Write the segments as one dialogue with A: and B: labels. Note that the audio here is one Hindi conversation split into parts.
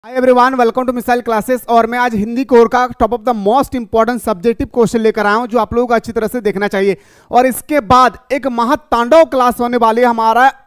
A: Hi everyone, welcome to missile classes. और मैं आज हिंदी कोर का top of the most important subjective question लेकर आया हूं जो आप लोगों को अच्छी तरह से देखना चाहिए। और इसके बाद एक महातांडव क्लास होने वाली है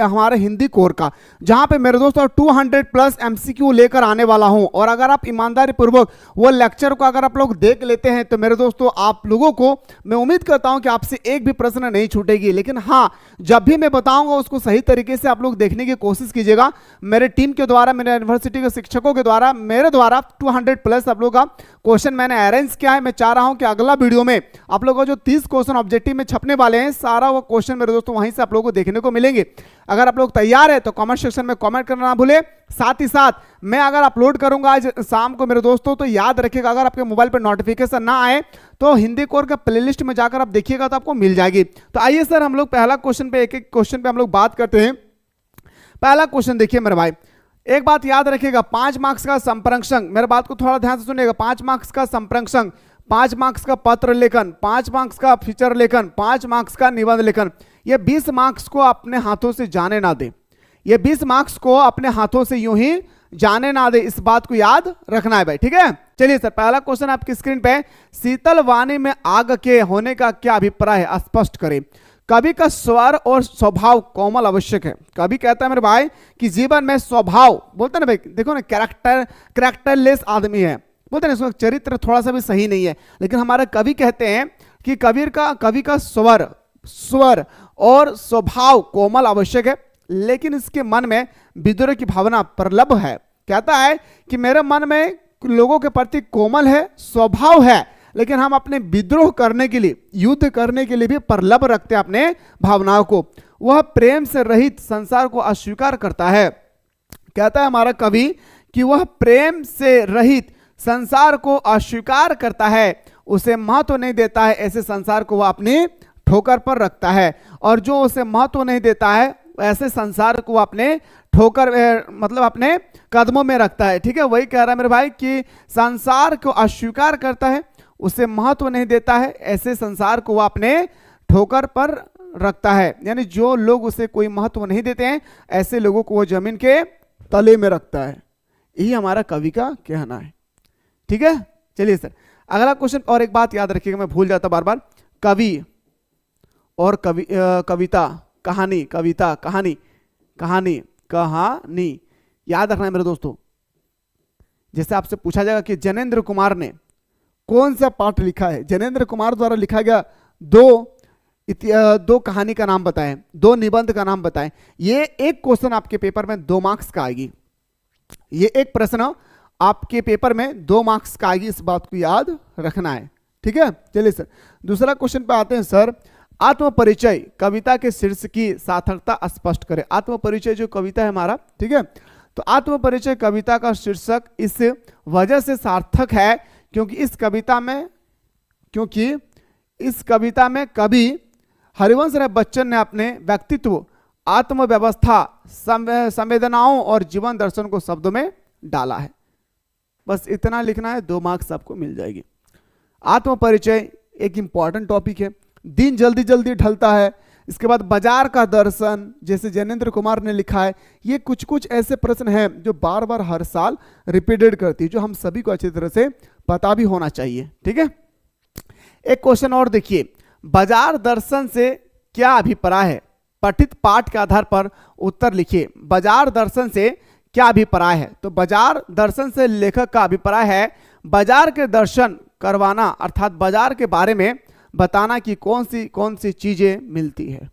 A: हमारे हिंदी कोर का, जहां पे मेरे दोस्तों 200 प्लस एमसीक्यू लेकर आने वाला हूं। और अगर आप ईमानदारी पूर्वक वो लेक्चर को अगर आप लोग देख लेते हैं तो मेरे दोस्तों आप लोगों को मैं उम्मीद करता हूं कि आपसे एक भी प्रश्न नहीं छूटेगी। लेकिन हाँ, जब भी मैं बताऊंगा उसको सही तरीके से आप लोग देखने की कोशिश कीजिएगा। मेरे टीम के द्वारा, मेरे यूनिवर्सिटी के शिक्षकों के द्वारा, मेरे द्वारा 200 प्लस आप लोग का क्वेश्चन मैंने अरेंज किया है। मैं चाह रहा हूं कि अगला वीडियो में आप लोगों को जो 30 क्वेश्चन ऑब्जेक्टिव में छपने वाले हैं, सारा वो क्वेश्चन मेरे दोस्तों वहीं से आप लोगों को देखने को मिलेंगे। अगर आप लोग तैयार है तो कमेंट सेक्शन में कमेंट करना ना भूले। साथ ही साथ मैं अगर अपलोड करूंगा आज शाम को मेरे दोस्तों, तो याद रखिएगा अगर आपके मोबाइल पर नोटिफिकेशन ना आए तो हिंदी कोर का प्लेलिस्ट में जाकर आप देखिएगा तो आपको मिल जाएगी। तो आइए सर, हम लोग पहला क्वेश्चन पे एक एक क्वेश्चन पे हम लोग बात करते हैं। पहला क्वेश्चन देखिए मेरे भाई, एक बात याद रखिएगा, 5 मार्क्स का संप्रेषण, मेरे बात को थोड़ा ध्यान से सुनिएगा। 5 मार्क्स का संप्रेषण, 5 मार्क्स का पत्र लेखन, 5 मार्क्स का फीचर लेखन, 5 मार्क्स का निबंध लेखन। ये 20 मार्क्स को अपने हाथों से जाने ना दे, ये 20 मार्क्स को अपने हाथों से यूं ही जाने ना दे, इस बात को याद रखना है भाई, ठीक है। चलिए सर, पहला क्वेश्चन आपकी स्क्रीन पे, शीतल वाणी में आग के होने का क्या अभिप्राय है, स्पष्ट करें। कवि का स्वर और स्वभाव कोमल आवश्यक है। कवि कहता है मेरे भाई कि जीवन में स्वभाव, बोलते ना भाई, देखो ना, कैरेक्टरलेस आदमी है, बोलते ना, इसका चरित्र थोड़ा सा भी सही नहीं है। लेकिन हमारे कवि कहते हैं कि कवि का स्वर और स्वभाव कोमल आवश्यक है, लेकिन इसके मन में विद्रोह की भावना प्रबल है। कहता है कि मेरे मन में लोगों के प्रति कोमल है, स्वभाव है, लेकिन हम अपने विद्रोह करने के लिए, युद्ध करने के लिए भी प्रबल रखते हैं अपने भावनाओं को। वह प्रेम से रहित संसार को अस्वीकार करता है। कहता है हमारा कवि कि वह प्रेम से रहित संसार को अस्वीकार करता है, उसे महत्व नहीं देता है, ऐसे संसार को वह अपनी ठोकर पर रखता है। और जो उसे महत्व नहीं देता है ऐसे संसार को अपने ठोकर मतलब अपने कदमों में रखता है, ठीक है। वही कह रहा है मेरे भाई कि संसार को अस्वीकार करता है, उसे महत्व नहीं देता है, ऐसे संसार को वह अपने ठोकर पर रखता है। यानी जो लोग उसे कोई महत्व नहीं देते हैं, ऐसे लोगों को वो जमीन के तले में रखता है। यही हमारा कवि का कहना है, ठीक है। चलिए सर, अगला क्वेश्चन। और एक बात याद रखिएगा, मैं भूल जाता बार बार, कवि और कविता, कहानी, कविता, कहानी, कहानी, कहानी, याद रखना है मेरे दोस्तों। जैसे आपसे पूछा जाएगा कि जनेंद्र कुमार ने कौन सा पाठ लिखा है, जनेंद्र कुमार द्वारा लिखा गया दो कहानी का नाम बताएं, 2 निबंध का नाम बताएं। ये एक क्वेश्चन आपके पेपर में 2 मार्क्स का आएगी। ये एक प्रश्न आपके पेपर में 2 मार्क्स का आएगी, इस बात को याद रखना है, ठीक है। चलिए सर, दूसरा क्वेश्चन पे आते हैं सर। आत्मपरिचय कविता के शीर्ष की सार्थकता स्पष्ट करें। आत्मपरिचय जो कविता है हमारा, ठीक है, तो आत्मपरिचय कविता का शीर्षक इस वजह से सार्थक है क्योंकि इस कविता में कवि हरिवंश राय बच्चन ने अपने व्यक्तित्व, आत्मव्यवस्था, संवेदनाओं और जीवन दर्शन को शब्दों में डाला है। बस इतना लिखना है, 2 मार्क्स आपको मिल जाएगी। आत्मपरिचय एक इंपॉर्टेंट टॉपिक है, दिन जल्दी जल्दी ढलता है। इसके बाद बाजार का दर्शन, जैसे जनेंद्र कुमार ने लिखा है। ये कुछ कुछ ऐसे प्रश्न हैं जो बार बार हर साल रिपीटेड करती है, जो हम सभी को अच्छी तरह से पता भी होना चाहिए, ठीक है। एक क्वेश्चन और देखिए, बाजार दर्शन से क्या अभिप्राय है, पठित पाठ के आधार पर उत्तर लिखिए। बाजार दर्शन से क्या अभिप्राय है, तो बाजार दर्शन से लेखक का अभिप्राय है बाजार के दर्शन करवाना, अर्थात बाजार के बारे में बताना कि कौन सी चीजें मिलती है।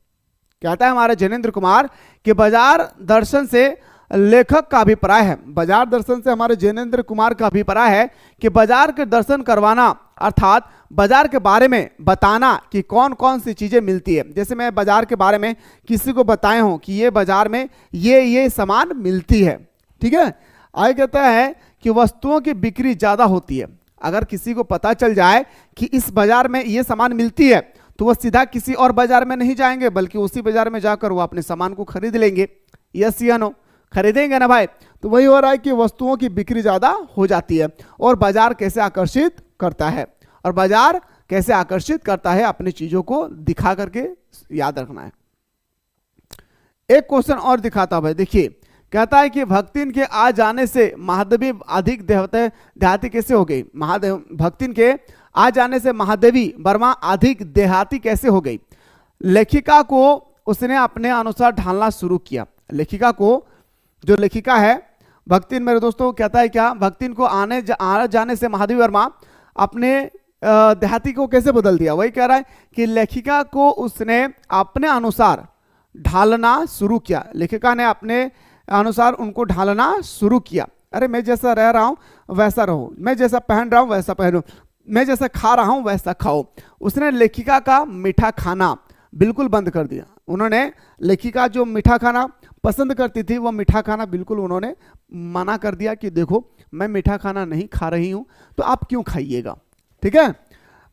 A: कहता है हमारे जनेंद्र कुमार कि बाजार दर्शन से लेखक का अभिप्राय है, बाजार दर्शन से हमारे जनेंद्र कुमार का अभिप्राय है कि बाजार के दर्शन करवाना, अर्थात बाजार के बारे में बताना कि कौन सी चीजें मिलती है। जैसे मैं बाजार के बारे में किसी को बताए हूं कि ये बाजार में ये सामान मिलती है, ठीक है। आगे कहता है कि वस्तुओं की बिक्री ज्यादा होती है। अगर किसी को पता चल जाए कि इस बाजार में ये सामान मिलती है तो वह सीधा किसी और बाजार में नहीं जाएंगे, बल्कि उसी बाजार में जाकर वो अपने सामान को खरीद लेंगे। यस या नो, खरीदेंगे ना भाई। तो वही हो रहा है कि वस्तुओं की बिक्री ज्यादा हो जाती है। और बाजार कैसे आकर्षित करता है, और बाजार कैसे आकर्षित करता है, अपनी चीजों को दिखा करके याद रखना है। एक क्वेश्चन और दिखाता भाई, देखिए कहता है कि भक्तिन के आ जाने से महादेवी अधिक देहाती कैसे हो गई। महादेव भक्तिन के आ जाने से महादेवी वर्मा अधिक देहाती कैसे हो गई। लेखिका को उसने अपने अनुसार ढालना शुरू किया। लेखिका को, जो लेखिका है भक्तिन मेरे दोस्तों, कहता है क्या, भक्तिन को आने जाने से महादेवी वर्मा अपने देहाती को कैसे बदल दिया। वही कह रहा है कि लेखिका को उसने अपने अनुसार ढालना शुरू किया। लेखिका ने अपने अनुसार उनको ढालना शुरू किया। अरे मैं जैसा रह रहा हूं वैसा रहो, मैं जैसा पहन रहा हूं वैसा पहनो, मैं जैसा खा रहा हूं वैसा खाओ। उसने लेखिका का मीठा खाना बिल्कुल बंद कर दिया। उन्होंने लेखिका जो मीठा खाना पसंद करती थी, वह मीठा खाना बिल्कुल उन्होंने मना कर दिया कि देखो मैं मीठा खाना नहीं खा रही हूं, तो आप क्यों खाइएगा। ठीक है।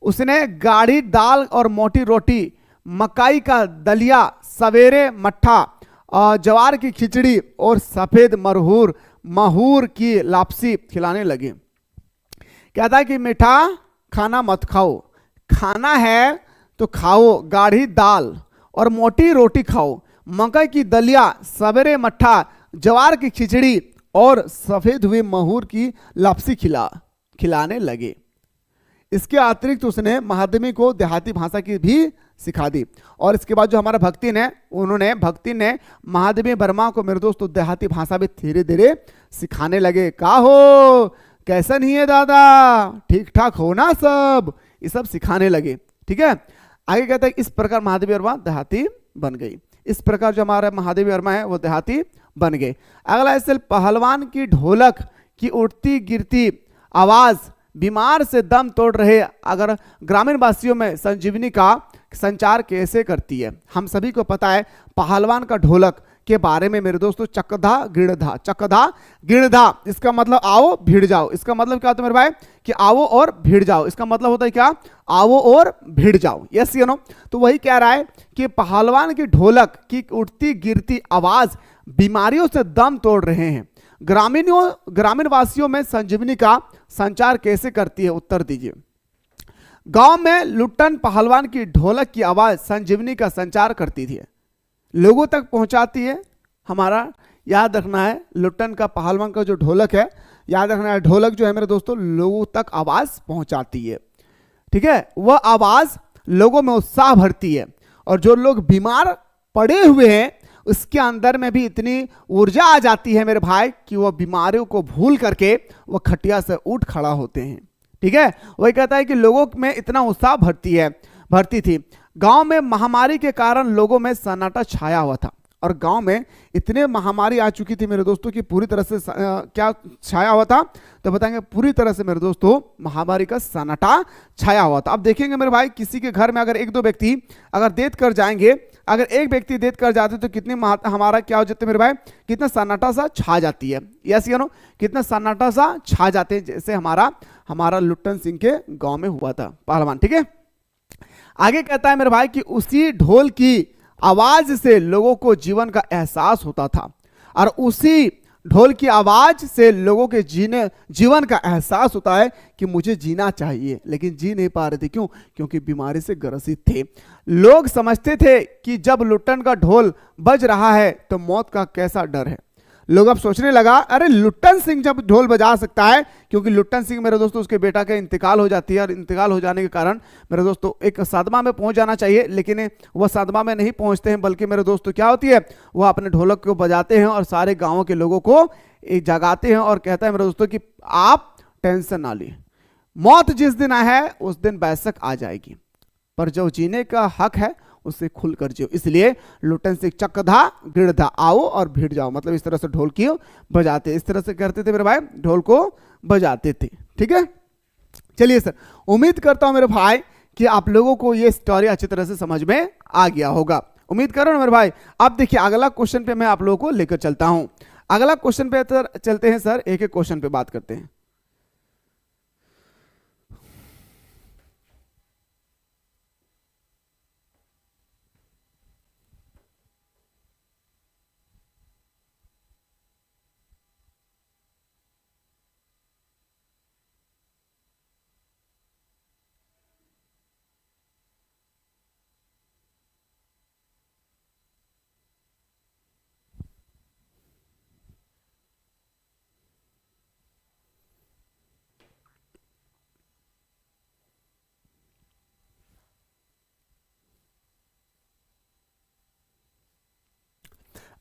A: उसने गाढ़ी दाल और मोटी रोटी, मकाई का दलिया, सवेरे मट्ठा, जवार की खिचड़ी और सफेद महूर की लापसी खिलाने लगे। कहता है कि मीठा खाना मत खाओ, खाना है तो खाओ गाढ़ी दाल और मोटी रोटी खाओ, मकई की दलिया, सवेरे मट्ठा, जवार की खिचड़ी और सफेद हुए महूर की लापसी खिलाने लगे। इसके अतिरिक्त उसने महादेवी को देहाती भाषा की भी सिखा दी। और इसके बाद जो हमारा भक्तिन है, भक्तिन ने महादेवी वर्मा को मेरे दोस्तों देहाती भाषा भी धीरे धीरे सिखाने लगे। का हो, कैसा नहीं है दादा, ठीक ठाक हो ना सब, ये सब सिखाने लगे। ठीक है। आगे कहता है इस प्रकार महादेवी वर्मा देहाती बन गई। इस प्रकार जो हमारा महादेवी वर्मा है वो देहाती बन गए। अगला है पहलवान की ढोलक की उठती गिरती आवाज बीमार से दम तोड़ रहे अगर ग्रामीण वासियों में संजीवनी का संचार कैसे करती है। हम सभी को पता है पहलवान का ढोलक के बारे में मेरे दोस्तों, चकधा गिड़धा, इसका मतलब आओ भिड़ जाओ। इसका मतलब क्या होता है मेरे भाई कि आओ और भिड़ जाओ। इसका मतलब होता है क्या, आओ और भिड़ जाओ। यस या नो। तो वही कह रहा है कि पहलवान की ढोलक की उठती गिरती आवाज बीमारियों से दम तोड़ रहे हैं। ग्रामीण वासियों में संजीवनी का संचार कैसे करती है, उत्तर दीजिए। गांव में लुट्टन पहलवान की ढोलक की आवाज संजीवनी का संचार करती थी, लोगों तक पहुंचाती है। हमारा याद रखना है लुट्टन का पहलवान का जो ढोलक है, याद रखना है ढोलक जो है मेरे दोस्तों लोगों तक आवाज पहुंचाती है। ठीक है। वह आवाज लोगों में उत्साह भरती है और जो लोग बीमार पड़े हुए हैं उसके अंदर में भी इतनी ऊर्जा आ जाती है मेरे भाई कि वह बीमारियों को भूल करके वह खटिया से उठ खड़ा होते हैं। ठीक है। वही कहता है कि लोगों में इतना उत्साह भरती थी। गांव में महामारी के कारण लोगों में सन्नाटा छाया हुआ था और गांव में इतने महामारी आ चुकी थी मेरे दोस्तों की पूरी तरह से क्या छाया हुआ था, तो बताएंगे पूरी तरह से मेरे दोस्तों महामारी का सन्नाटा छाया हुआ था। अब देखेंगे मेरे भाई किसी के घर में अगर एक दो व्यक्ति अगर डेथ कर जाएंगे, अगर एक व्यक्ति डेथ कर जाते तो कितनी हमारा क्या हो जाते मेरे भाई, कितना सन्नाटा सा छा जाती है। यस या नो, कितना सन्नाटा सा छा जाते हैं, जैसे हमारा लुट्टन सिंह के गांव में हुआ था पहलवान। ठीक है। आगे कहता है मेरे भाई कि उसी ढोल की आवाज से लोगों को जीवन का एहसास होता था और उसी ढोल की आवाज से लोगों के जीवन का एहसास होता है कि मुझे जीना चाहिए, लेकिन जी नहीं पा रहे थे। क्यों? क्योंकि बीमारी से ग्रसित थे। लोग समझते थे कि जब लुट्टन का ढोल बज रहा है तो मौत का कैसा डर है। लोग अब सोचने लगा अरे लुट्टन सिंह जब ढोल बजा सकता है, क्योंकि लुट्टन सिंह मेरे दोस्तों उसके बेटा का इंतकाल हो जाती है और इंतकाल हो जाने के कारण मेरे दोस्तों एक सदमा में पहुंच जाना चाहिए, लेकिन वह सदमा में नहीं पहुंचते हैं, बल्कि मेरे दोस्तों क्या होती है वह अपने ढोलक को बजाते हैं और सारे गाँव के लोगों को जगाते हैं और कहता है मेरे दोस्तों कि आप टेंशन ना ली, मौत जिस दिन है उस दिन बेशक आ जाएगी, पर जो जीने का हक है उससे खुलकर जियो। इसलिए लुट्टन सिंह चकधा गिड़धा आओ और भिड़ जाओ, मतलब इस तरह से ढोल की बजाते, इस तरह से करते थे मेरे भाई, ढोल को बजाते थे। ठीक है। चलिए सर, उम्मीद करता हूं मेरे भाई कि आप लोगों को ये स्टोरी अच्छी तरह से समझ में आ गया होगा, उम्मीद करो ना मेरे भाई। अब देखिए अगला क्वेश्चन पे मैं आप लोगों को लेकर चलता हूं। अगला क्वेश्चन पे चलते हैं सर, एक एक क्वेश्चन पे बात करते हैं।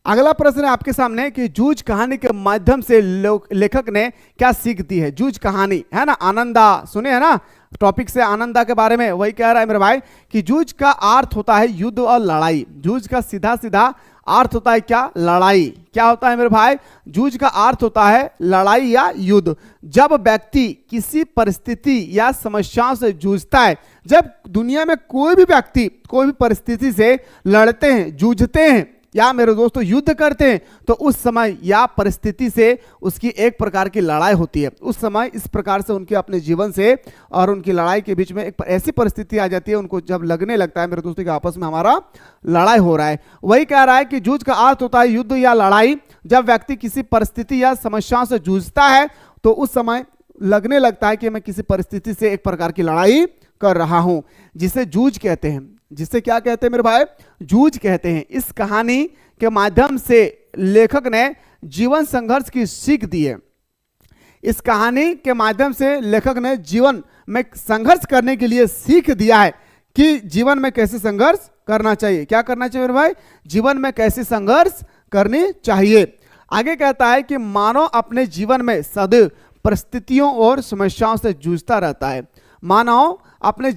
A: अगला प्रश्न है आपके सामने कि जूझ कहानी के माध्यम से लेखक ने क्या सीख दी है। जूझ कहानी है ना, आनंदा सुने है ना, टॉपिक से आनंदा के बारे में वही कह रहा है मेरे भाई कि जूझ का अर्थ होता है युद्ध और लड़ाई। जूझ का सीधा सीधा अर्थ होता है क्या, लड़ाई। क्या होता है मेरे भाई, जूझ का अर्थ होता है लड़ाई या युद्ध। जब व्यक्ति किसी परिस्थिति या समस्याओं से जूझता है, जब दुनिया में कोई भी व्यक्ति कोई भी परिस्थिति से लड़ते हैं, जूझते हैं या मेरे दोस्तों युद्ध करते हैं, तो उस समय या परिस्थिति से उसकी एक प्रकार की लड़ाई होती है। उस समय इस प्रकार से उनके अपने जीवन से और उनकी लड़ाई के बीच में एक ऐसी परिस्थिति आ जाती है, उनको जब लगने लगता है मेरे दोस्तों कि आपस में हमारा लड़ाई हो रहा है। वही कह रहा है कि जूझ का अर्थ होता है युद्ध या लड़ाई। जब व्यक्ति किसी परिस्थिति या समस्याओं से जूझता है तो उस समय लगने लगता है कि मैं किसी परिस्थिति से एक प्रकार की लड़ाई कर रहा हूं, जिसे जूझ कहते हैं। जिसे क्या कहते हैं मेरे भाई, जूझ कहते हैं। इस कहानी के माध्यम से लेखक ने जीवन संघर्ष की सीख दी है। इस कहानी के माध्यम से लेखक ने जीवन में संघर्ष करने के लिए सीख दिया है कि जीवन में कैसे संघर्ष करना चाहिए। क्या करना चाहिए मेरे भाई, जीवन में कैसे संघर्ष करनी चाहिए। आगे कहता है कि मानव अपने जीवन में सदैव परिस्थितियों और समस्याओं से जूझता रहता है। मानव अपने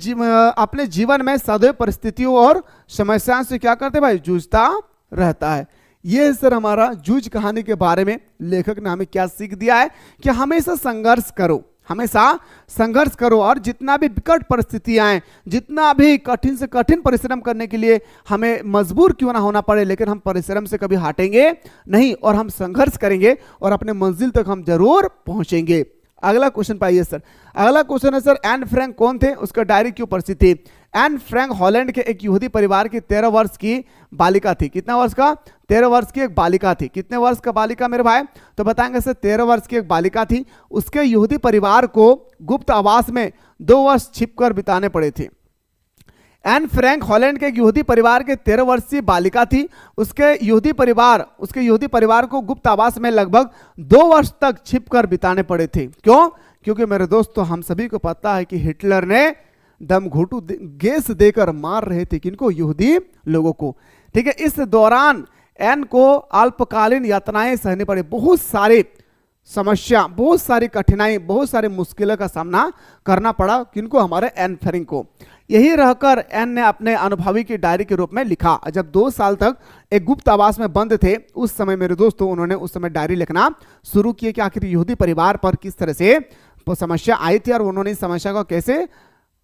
A: जीवन में सदैव परिस्थितियों और समस्याओं से क्या करते भाई, जूझता रहता है। ये सर हमारा जूझ कहानी के बारे में लेखक ने हमें क्या सीख दिया है कि हमेशा संघर्ष करो, हमेशा संघर्ष करो, और जितना भी विकट परिस्थितियां आए, जितना भी कठिन से कठिन परिश्रम करने के लिए हमें मजबूर क्यों ना होना पड़े, लेकिन हम परिश्रम से कभी हटेंगे नहीं और हम संघर्ष करेंगे और अपने मंजिल तक हम जरूर पहुंचेंगे। अगला क्वेश्चन पाइए सर। अगला क्वेश्चन है सर, एन फ्रैंक कौन थे, उसका डायरी क्यों प्रसिद्ध थी। एन फ्रैंक हॉलैंड के एक यहूदी परिवार की 13 वर्ष की बालिका थी। कितना वर्ष का, 13 वर्ष की एक बालिका थी। कितने वर्ष का बालिका मेरे भाई, तो बताएंगे सर 13 वर्ष की एक बालिका थी। उसके यहूदी परिवार को गुप्त आवास में 2 वर्ष छिपकर बिताने पड़े थे। एन फ्रैंक हॉलैंड के यहूदी परिवार के 13 वर्षीय बालिका थी। उसके यहूदी परिवार को गुप्त आवास में लगभग 2 वर्ष तक छिपकर बिताने पड़े थे। क्यों, क्योंकि मेरे दोस्तों हम सभी को पता है कि हिटलर ने दम घुटू गैस देकर मार रहे थे किनको, यहूदी लोगों को। ठीक है, इस दौरान एन को अल्पकालीन यातनाएं सहनी पड़ी। बहुत सारे समस्या, बहुत सारी कठिनाई, बहुत सारी मुश्किलों का सामना करना पड़ा किनको, हमारे एन फ्रैंक को। यही रहकर एन ने अपने अनुभवी की डायरी के रूप में लिखा। जब 2 साल तक एक गुप्त आवास में बंद थे, उस समय मेरे दोस्तों उन्होंने उस समय डायरी लिखना शुरू किए कि आखिर यहूदी परिवार पर किस तरह से समस्या आई थी और उन्होंने इस समस्या को कैसे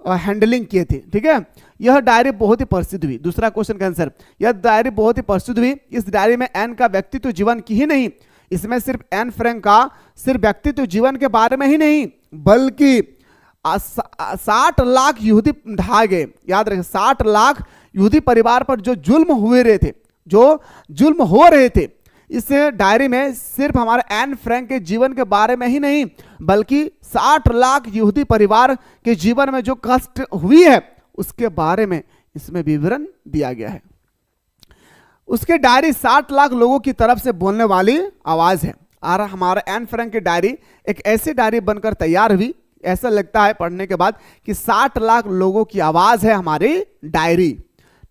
A: हैंडलिंग किए थे। ठीक है, यह डायरी बहुत ही प्रसिद्ध हुई। दूसरा क्वेश्चन का आंसर, यह डायरी बहुत ही प्रसिद्ध हुई। इस डायरी में एन का व्यक्तित्व जीवन की ही नहीं, इसमें सिर्फ एन फ्रैंक का सिर्फ व्यक्तित्व जीवन के बारे में ही नहीं, बल्कि 60 लाख यहूदी ढा गए। याद रखें, 60 लाख यहूदी परिवार पर जो जुल्म हो रहे थे, इस डायरी में सिर्फ हमारे एन फ्रैंक के जीवन के बारे में ही नहीं, बल्कि 60 लाख यहूदी परिवार के जीवन में जो कष्ट हुई है उसके बारे में इसमें विवरण दिया गया है। उसके डायरी 60 लाख लोगों की तरफ से बोलने वाली आवाज है। और हमारा एन फ्रैंक की डायरी एक ऐसी डायरी बनकर तैयार हुई, ऐसा लगता है पढ़ने के बाद कि 60 लाख लोगों की आवाज है हमारी डायरी।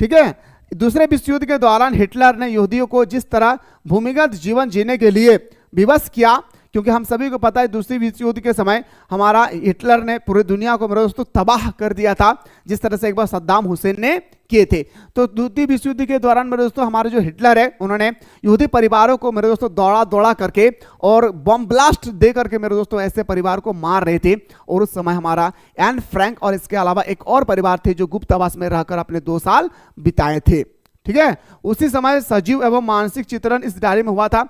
A: ठीक है, दूसरे विश्व युद्ध के दौरान हिटलर ने यहूदियों को जिस तरह भूमिगत जीवन जीने के लिए विवश किया, क्योंकि हम सभी को पता है दूसरी विश्व युद्ध के समय हमारा हिटलर ने पूरी दुनिया को मेरे दोस्तों तबाह कर दिया था, जिस तरह से एक बार सद्दाम हुसैन ने किए थे। तो दूसरी विश्व युद्ध के दौरान मेरे दोस्तों हमारे जो हिटलर है, उन्होंने यहूदी परिवारों को मेरे दोस्तों दौड़ा करके और बम ब्लास्ट दे करके मेरे दोस्तों ऐसे परिवार को मार रहे थे। और उस समय हमारा एन फ्रैंक और इसके अलावा एक और परिवार थे जो गुप्त आवास में रहकर अपने 2 साल बिताए थे। ठीक है, उसी समय सजीव एवं मानसिक चित्रण इस डायरी में हुआ था।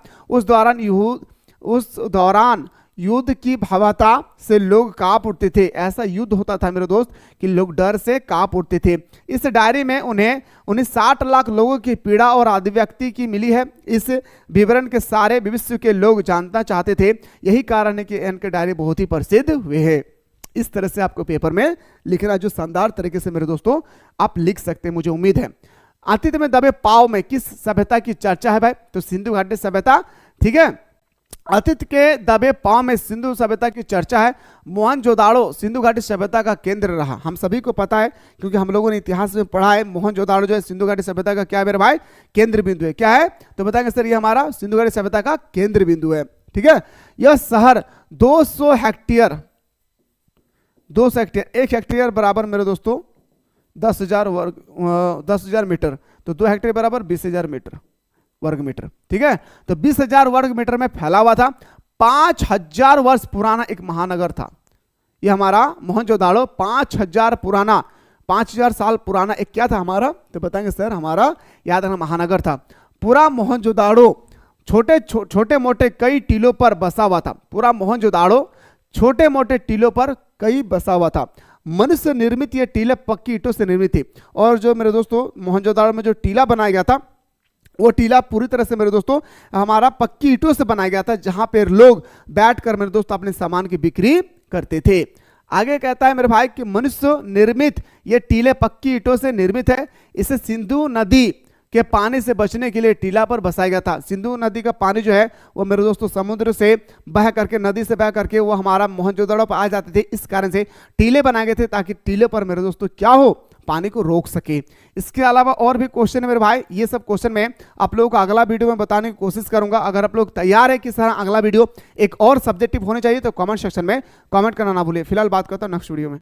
A: उस दौरान युद्ध की भयावहता से लोग कांप उठते थे। ऐसा युद्ध होता था मेरे दोस्त कि लोग डर से कांप उठते थे। इस डायरी में उन्हें 60 लाख लोगों की पीड़ा और अभिव्यक्ति की मिली है। इस विवरण के सारे विश्व के लोग जानना चाहते थे। यही कारण है कि इनके डायरी बहुत ही प्रसिद्ध हुए हैं। इस तरह से आपको पेपर में लिखना जो शानदार तरीके से मेरे दोस्तों आप लिख सकते हैं, मुझे उम्मीद है। अतीत में दबे पाव में किस सभ्यता की चर्चा है भाई, तो सिंधु घाटी सभ्यता। ठीक है, अतीत के दबे पांव में सिंधु सभ्यता की चर्चा है। मोहनजोदाड़ो सिंधु घाटी सभ्यता का केंद्र रहा। हम सभी को पता है क्योंकि हम लोगों ने इतिहास में पढ़ा है। मोहनजोदाड़ो जो है सिंधु घाटी सभ्यता का क्या है मेरे भाई, केंद्र बिंदु है। क्या है तो बताएंगे सर, ये हमारा सिंधु घाटी सभ्यता का केंद्र बिंदु है। ठीक है, यह शहर 200 हेक्टेयर, 200 हेक्टेयर, 1 हेक्टेयर बराबर मेरे दोस्तों 10,000 मीटर, तो 2 हेक्टेयर बराबर 20,000 मीटर वर्ग मीटर। ठीक है, तो 20,000 वर्ग मीटर में फैला हुआ था। 5,000 वर्ष पुराना एक महानगर था ये हमारा मोहनजोदाड़ो। 5,000 साल पुराना एक क्या था हमारा, तो बताएंगे सर हमारा याद रखना महानगर था। पूरा मोहनजोदाड़ो छोटे मोटे कई टीलों पर बसा हुआ था। पूरा मोहनजोदाड़ो छोटे मोटे टीलों पर कई बसा हुआ था। मनुष्य निर्मित ये टीले पक्की ईंटों से निर्मित थी। और जो मेरे दोस्तों मोहनजोदाड़ो में जो टीला बनाया गया था वो टीला पूरी तरह से मेरे दोस्तों हमारा पक्की ईंटों से बनाया गया था, जहां पर लोग बैठकर मेरे दोस्तों अपने सामान की बिक्री करते थे। आगे कहता है मेरे भाई कि मनुष्य निर्मित ये टीले पक्की ईंटों से निर्मित है। इसे सिंधु नदी के पानी से बचने के लिए टीला पर बसाया गया था। सिंधु नदी का पानी जो है वो मेरे दोस्तों समुद्र से बह करके, नदी से बह करके वो हमारा मोहनजोदाड़ो पर आ जाते थे। इस कारण से टीले बनाए गए थे ताकि टीले पर मेरे दोस्तों क्या हो, पानी को रोक सके। इसके अलावा और भी क्वेश्चन है मेरे भाई, ये सब क्वेश्चन मैं आप लोगों को अगला वीडियो में बताने की कोशिश करूंगा। अगर आप लोग तैयार है कि सर अगला वीडियो एक और सब्जेक्टिव होने चाहिए तो कमेंट सेक्शन में कमेंट करना ना भूलिए। फिलहाल बात करता हूं नेक्स्ट वीडियो में।